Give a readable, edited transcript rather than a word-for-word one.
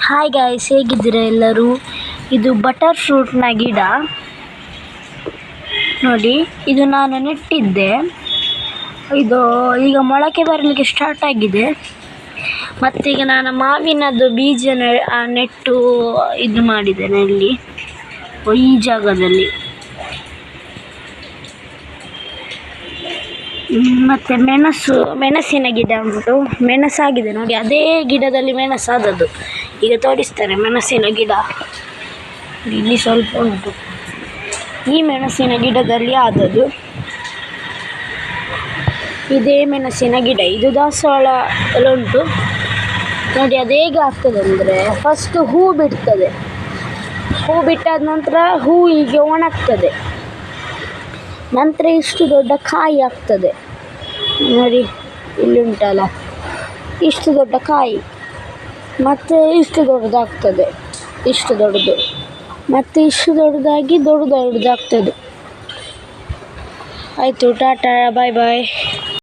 Hi guys, ಹೇಗಿದ್ದೀರಾ ಎಲ್ಲರೂ? ಇದು ಬಟರ್ ಫ್ರೂಟ್ನ ಗಿಡ ನೋಡಿ. ಇದು ನಾನು ನೆಟ್ಟಿದ್ದೆ. ಇದು ಈಗ ಮೊಳಕೆ ಬರಲಿಕ್ಕೆ ಸ್ಟಾರ್ಟ್ ಆಗಿದೆ. ಮತ್ತೀಗ ನಾನು ಮಾವಿನದ್ದು ಬೀಜ ನೆಟ್ಟು ಇದು ಮಾಡಿದ್ದೇನೆ ಇಲ್ಲಿ ಈ ಜಾಗದಲ್ಲಿ. ಮತ್ತು ಮೆಣಸಿನ ಗಿಡ ಉಂಟು. ಮೆಣಸಾಗಿದೆ ನೋಡಿ, ಅದೇ ಗಿಡದಲ್ಲಿ ಮೆಣಸಾದದ್ದು. ಈಗ ತೋರಿಸ್ತಾರೆ ಮೆಣಸಿನ ಗಿಡ. ಇಲ್ಲಿ ಸ್ವಲ್ಪ ಉಂಟು. ಈ ಮೆಣಸಿನ ಗಿಡದಲ್ಲಿ ಆದದ್ದು ಇದೇ ಮೆಣಸಿನ ಗಿಡ. ಇದು ದಾಸವಾಳ ಎಲ್ಲ ಉಂಟು ನೋಡಿ. ಅದೇಗೆ ಆಗ್ತದೆ ಅಂದರೆ, ಫಸ್ಟ್ ಹೂ ಬಿಡ್ತದೆ. ಹೂ ಬಿಟ್ಟಾದ ನಂತರ ಹೂ ಹೀಗೆ ಒಣಗ್ತದೆ. ನಂತರ ಇಷ್ಟು ದೊಡ್ಡ ಕಾಯಿ ಆಗ್ತದೆ ನೋಡಿ. ಇಲ್ಲಿ ಉಂಟಲ್ಲ, ಇಷ್ಟು ದೊಡ್ಡ ಕಾಯಿ. ಮತ್ತು ಇಷ್ಟು ದೊಡ್ಡದಾಗ್ತದೆ, ಇಷ್ಟು ದೊಡ್ಡದು. ಮತ್ತು ಇಷ್ಟು ದೊಡ್ಡದಾಗಿ ದೊಡ್ಡದಾಗ್ತದೆ. ಆಯಿತು, ಟಾಟಾ, ಬಾಯ್ ಬಾಯ್.